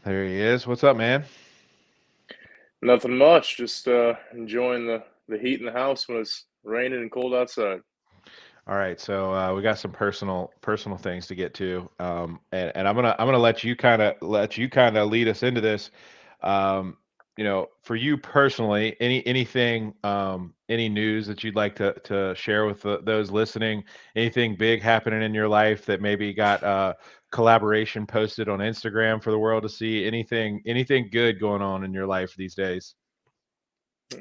There he is. What's up, man? Nothing much. Just enjoying the heat in the house when it's raining and cold outside. All right, so we got some personal things to get to, and I'm gonna let you kind of lead us into this. For you personally, anything, any news that you'd like to share with those listening? Anything big happening in your life that maybe got collaboration posted on Instagram for the world to see? Anything good going on in your life these days?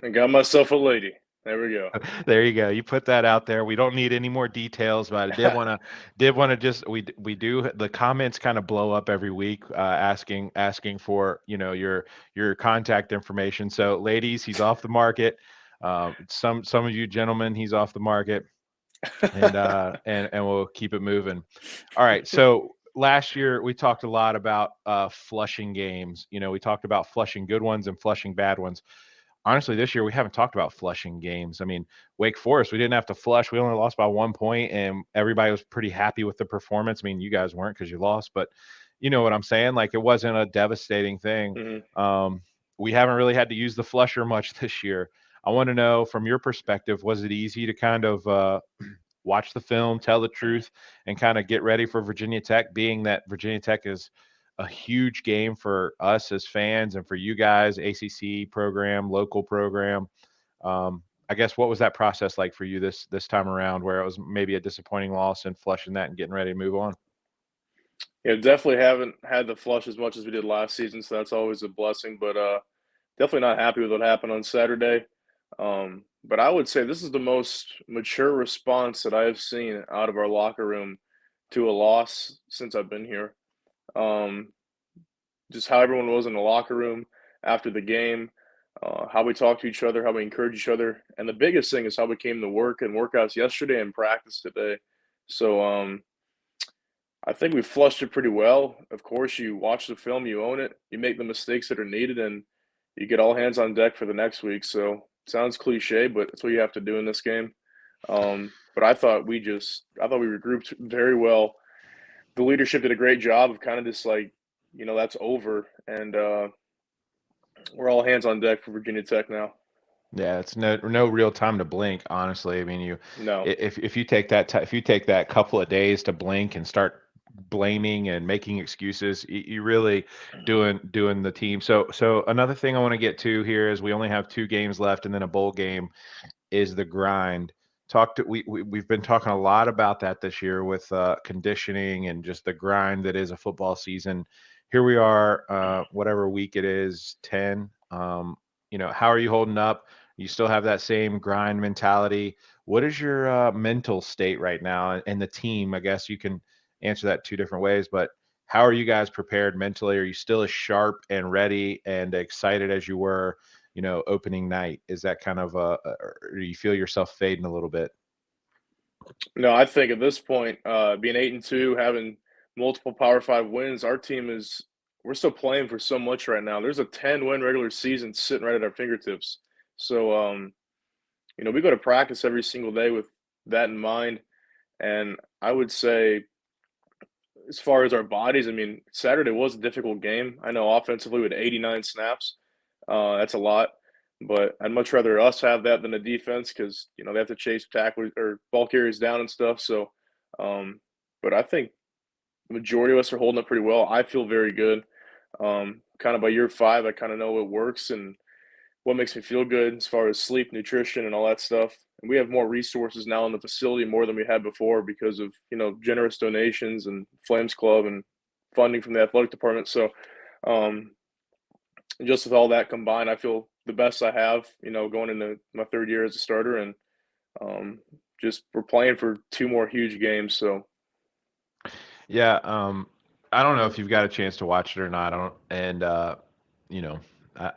I got myself a lady. There we go. There you go. You put that out there. We don't need any more details, but I did want to just we do the comments kind of blow up every week, asking for your contact information. So ladies, he's off the market. Some of you gentlemen, he's off the market, and we'll keep it moving. All right. So last year we talked a lot about flushing games. We talked about flushing good ones and flushing bad ones. Honestly, this year we haven't talked about flushing games. I mean, Wake Forest, we didn't have to flush. We only lost by 1 point, and everybody was pretty happy with the performance. I mean, you guys weren't because you lost, but you know what I'm saying? Like, it wasn't a devastating thing. Mhm. Um, we haven't really had to use the flusher much this year. I want to know from your perspective, was it easy to kind of watch the film, tell the truth, and kind of get ready for Virginia Tech, being that Virginia Tech is a huge game for us as fans and for you guys, ACC program, local program. I guess what was that process like for you this time around, where it was maybe a disappointing loss and flushing that and getting ready to move on? Yeah, definitely haven't had the flush as much as we did last season, so that's always a blessing. But definitely not happy with what happened on Saturday. But I would say this is the most mature response that I have seen out of our locker room to a loss since I've been here. Um, just how everyone was in the locker room after the game, how we talk to each other, how we encourage each other, and the biggest thing is how we came to work and workouts yesterday and practice today. So I think we flushed it pretty well. Of course, you watch the film, you own it, you make the mistakes that are needed, and you get all hands on deck for the next week. So sounds cliche, but that's what you have to do in this game. But I thought we regrouped very well. The leadership did a great job of kind of just like, that's over, and we're all hands on deck for Virginia Tech now. Yeah, it's no real time to blink, honestly. I mean, No. if you take if you take that couple of days to blink and start blaming and making excuses, you really doing the team. So another thing I want to get to here is we only have 2 games left and then a bowl game is the grind. We've been talking a lot about that this year with conditioning and just the grind that is a football season. Here we are, whatever week it is, 10. How are you holding up? You still have that same grind mentality. What is your mental state right now and the team? I guess you can answer that 2 different ways, but how are you guys prepared mentally? Are you still as sharp and ready and excited as you were, opening night? Is that kind of or do you feel yourself fading a little bit? No, I think at this point, being 8-2, having multiple Power Five wins, our team is we're still playing for so much right now. There's a 10-win regular season sitting right at our fingertips. So, we go to practice every single day with that in mind. And I would say, as far as our bodies, I mean, Saturday was a difficult game. I know offensively with 89 snaps, that's a lot. But I'd much rather us have that than the defense because they have to chase tacklers or ball carriers down and stuff. So, um, but I think the majority of us are holding up pretty well. I feel very good. Kind of by year 5, I kind of know what works and what makes me feel good as far as sleep, nutrition, and all that stuff. And we have more resources now in the facility more than we had before because of generous donations and Flames Club and funding from the athletic department. So um, just with all that combined, I feel the best I have. Going into my 3rd year as a starter, and um, just we're playing for 2 more huge games. So Yeah, I don't know if you've got a chance to watch it or not. I don't, and you know,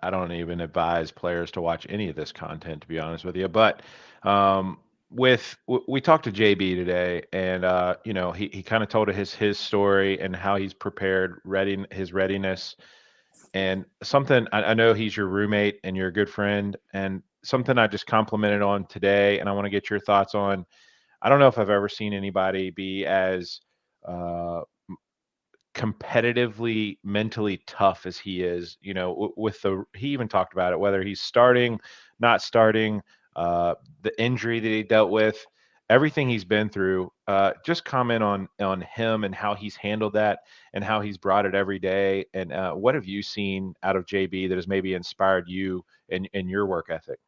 I don't even advise players to watch any of this content, to be honest with you. But we talked to JB today, and he kind of told his story and how he's prepared, his readiness, and something I know he's your roommate and you're a good friend, and something I just complimented on today, and I want to get your thoughts on. I don't know if I've ever seen anybody be as uh, competitively mentally tough as he is, with he even talked about it, whether he's starting, not starting, the injury that he dealt with, everything he's been through. Just comment on him and how he's handled that and how he's brought it every day. And what have you seen out of JB that has maybe inspired you in your work ethic?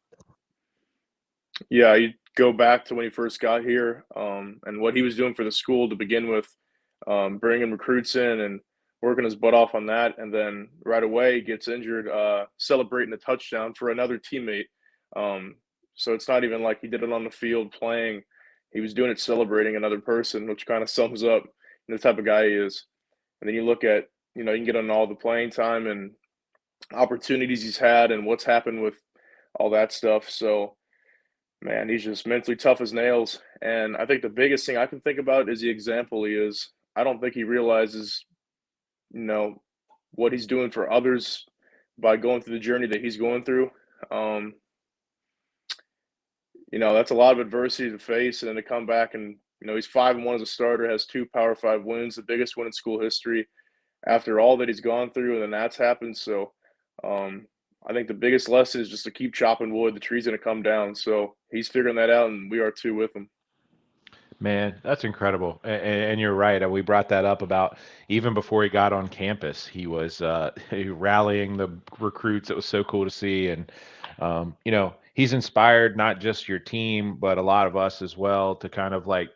Yeah, you go back to when he first got here, and what he was doing for the school to begin with, bringing recruits in and working his butt off on that, and then right away gets injured, celebrating a touchdown for another teammate. Um, so it's not even like he did it on the field playing; he was doing it celebrating another person, which kind of sums up the type of guy he is. And then you look at, you can get on all the playing time and opportunities he's had and what's happened with all that stuff. So man, he's just mentally tough as nails, and I think the biggest thing I can think about is the example he is. I don't think he realizes, you know, what he's doing for others by going through the journey that he's going through. Um, that's a lot of adversity to face, and then to come back and he's 5-1 as a starter, has 2 Power 5 wins, the biggest win in school history. After all that he's gone through, and then that's happened. So, um, I think the biggest lesson is just to keep chopping wood. The tree's gonna come down. So he's figuring that out, and we are too with him. Man, that's incredible. And you're right. We brought that up about even before he got on campus, he was rallying the recruits. It was so cool to see. And, he's inspired not just your team, but a lot of us as well to kind of like,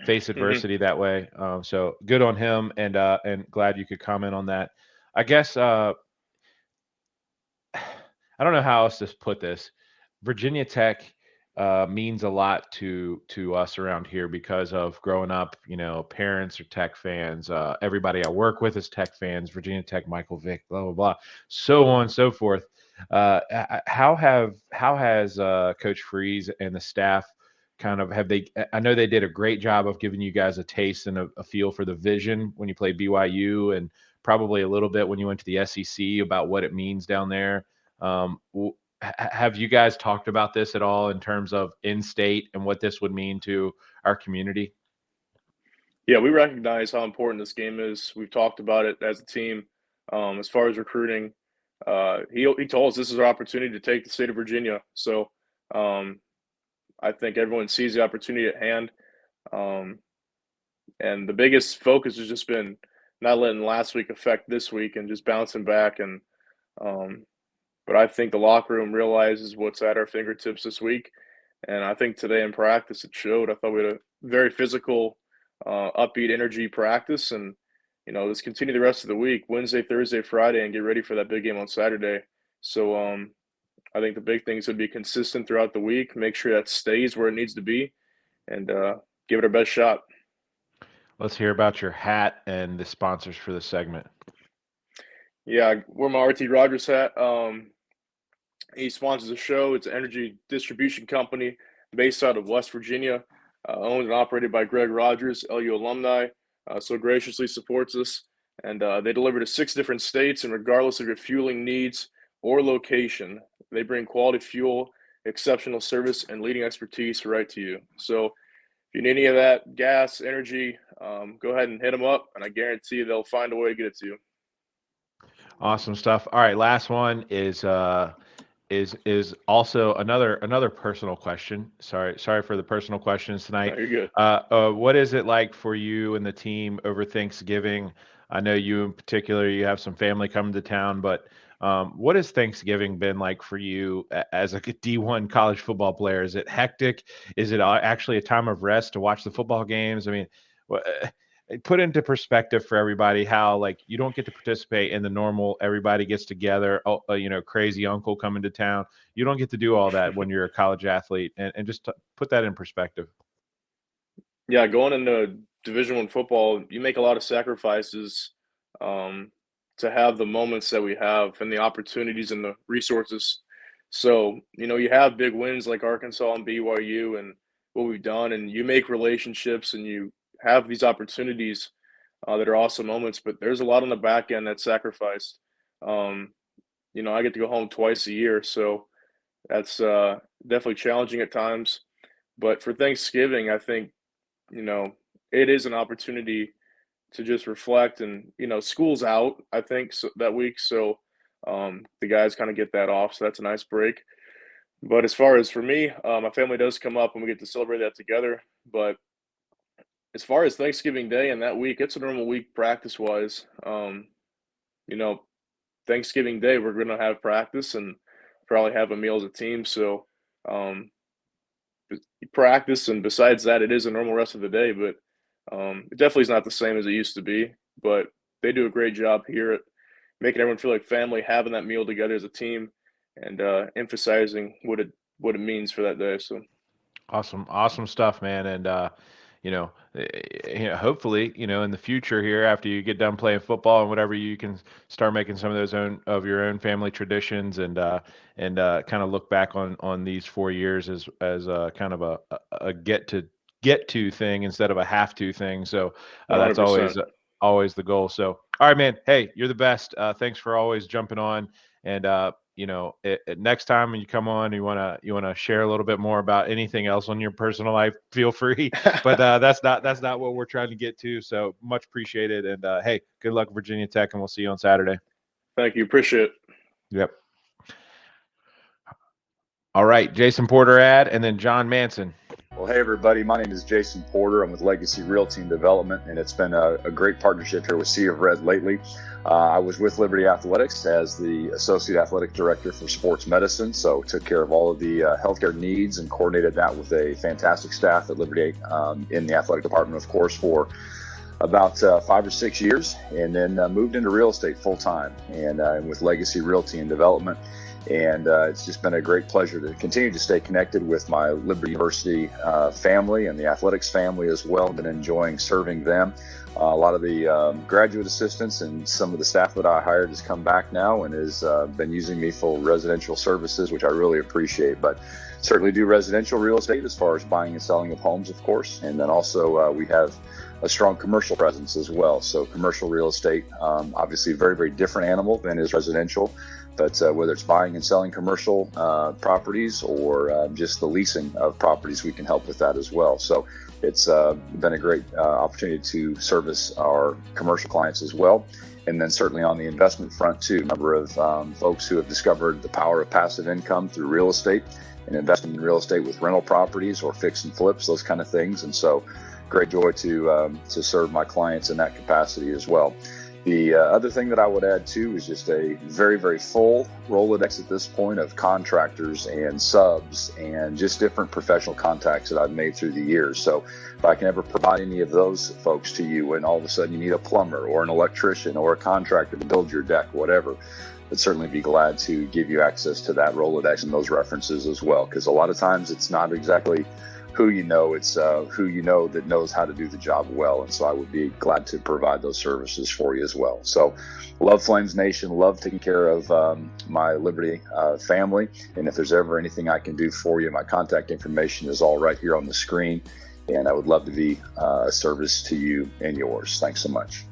face Mhm. adversity that way. So good on him, and glad you could comment on that. I guess I don't know how else to put this. Virginia Tech means a lot to us around here because of growing up. Parents are Tech fans. Everybody I work with is Tech fans. Virginia Tech, Michael Vick, blah blah blah, so on and so forth. How has Coach Freeze and the staff kind of have they? I know they did a great job of giving you guys a taste and a feel for the vision when you played BYU, and probably a little bit when you went to the SEC about what it means down there. Have you guys talked about this at all in terms of in-state and what this would mean to our community? Yeah, we recognize how important this game is. We've talked about it as a team. As far as recruiting, he told us this is our opportunity to take the state of Virginia. So um, I think everyone sees the opportunity at hand. Um, and the biggest focus has just been not letting last week affect this week and just bouncing back. And um, but I think the locker room realizes what's at our fingertips this week. And I think today in practice it showed. I thought we had a very physical, upbeat energy practice, and let's continue the rest of the week, Wednesday, Thursday, Friday, and get ready for that big game on Saturday. So I think the big thing is to be consistent throughout the week, make sure that stays where it needs to be, and give it our best shot. Let's hear about your hat and the sponsors for the segment. Yeah, I wear my RT Rogers hat. He sponsors the show. It's an energy distribution company based out of West Virginia, owned and operated by Greg Rogers, LU alumni. So graciously supports us, and they deliver to 6 different states. And regardless of your fueling needs or location, they bring quality fuel, exceptional service, and leading expertise right to you. So if you need any of that gas, energy, go ahead and hit them up, and I guarantee they'll find a way to get it to you. Awesome stuff. All right, last one is also another personal question. Sorry for the personal questions No, tonight. you're good. What is it like for you and the team over Thanksgiving? I know you in particular, you have some family coming to town, but what has Thanksgiving been like for you as a D1 college football player? Is it hectic? Is it actually a time of rest to watch the football games? I mean, put into perspective for everybody how like you don't get to participate in the normal everybody gets together, crazy uncle coming to town. You don't get to do all that when you're a college athlete, and just put that in perspective. Yeah, going into Division I football, you make a lot of sacrifices um, to have the moments that we have and the opportunities and the resources. So, you have big wins like Arkansas and BYU and what we've done, and you make relationships and you have these opportunities that are awesome moments. But there's a lot on the back end that's sacrificed. Um, I get to go home twice a year, so that's definitely challenging at times. But for Thanksgiving, I think you know, it is an opportunity to just reflect. And school's out, I think, so, that week, so the guys kind of get that off, so that's a nice break. But as far as for me, my family does come up and we get to celebrate that together. But as far as Thanksgiving Day and that week, it's a normal week practice wise. You know, Thanksgiving Day we're gonna have practice and probably have a meal as a team. So um, practice, and besides that, it is a normal rest of the day. But it definitely is not the same as it used to be. But they do a great job here at making everyone feel like family, having that meal together as a team, and emphasizing what it means for that day. So Awesome stuff, man. And hopefully, in the future here, after you get done playing football and whatever, you can start making some of those your own family traditions, and kind of look back on these 4 years as kind of a get to thing instead of a have to thing. So that's 100%. always the goal. So all right, man. Hey, you're the best. Thanks for always jumping on. And next time when you come on, you wanna share a little bit more about anything else on your personal life, feel free. But that's not what we're trying to get to. So much appreciated. And hey, good luck, Virginia Tech, and we'll see you on Saturday. Thank you. Appreciate it. Yep. All right, Jason Porter and then John Manson. Well, hey, everybody. My name is Jason Porter. I'm with Legacy Realty and Development, and it's been a great partnership here with Sea of Red lately. I was with Liberty Athletics as the Associate Athletic Director for Sports Medicine, so took care of all of the healthcare needs and coordinated that with a fantastic staff at Liberty in the athletic department, of course, for about 5 or 6 years, and then moved into real estate full-time and with Legacy Realty and Development. And it's just been a great pleasure to continue to stay connected with my Liberty University family and the athletics family as well. Been enjoying serving them. A lot of the graduate assistants and some of the staff that I hired has come back now and has been using me for residential services, which I really appreciate. But certainly do residential real estate as far as buying and selling of homes, of course. And then also we have a strong commercial presence as well. So commercial real estate, obviously a very, very different animal than is residential. But whether it's buying and selling commercial properties or just the leasing of properties, we can help with that as well. So it's been a great opportunity to service our commercial clients as well. And then certainly on the investment front too, a number of folks who have discovered the power of passive income through real estate and investing in real estate with rental properties or fix and flips, those kind of things. And so great joy to serve my clients in that capacity as well. The other thing that I would add too is just a very, very full Rolodex at this point of contractors and subs and just different professional contacts that I've made through the years. So if I can ever provide any of those folks to you and all of a sudden you need a plumber or an electrician or a contractor to build your deck, whatever, I'd certainly be glad to give you access to that Rolodex and those references as well. Because a lot of times it's not exactly who you know, it's who you know that knows how to do the job well. And so I would be glad to provide those services for you as well. So love Flames Nation, love taking care of my Liberty family. And if there's ever anything I can do for you, my contact information is all right here on the screen. And I would love to be a service to you and yours. Thanks so much.